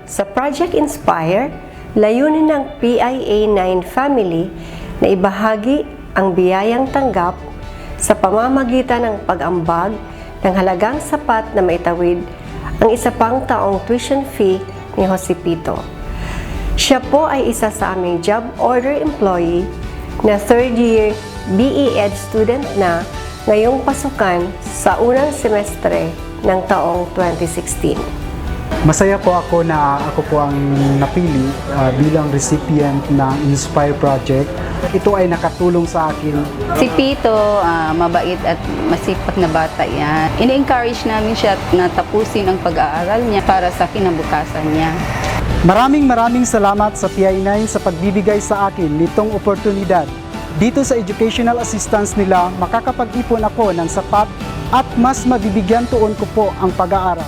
Sa Project Inspire, layunin ng PIA9 family na ibahagi ang biyayang tanggap sa pamamagitan ng pag-ambag ng halagang sapat na maitawid ang isa pang taong tuition fee ni Josepito. Siya po ay isa sa aming job order employee na third year BE Ed student na ngayong pasukan sa unang semestre ng taong 2016. Masaya po ako na ako po ang napili bilang recipient ng Inspire Project. Ito ay nakatulong sa akin. Si Pito, mabait at masipag na bata yan. Ini-encourage namin siya na tapusin ang pag-aaral niya para sa kinabukasan niya. Maraming salamat sa PI9 sa pagbibigay sa akin nitong oportunidad. Dito sa educational assistance nila, makakapag-ipon ako ng sapat at mas mabibigyan tuon ko po ang pag-aaral.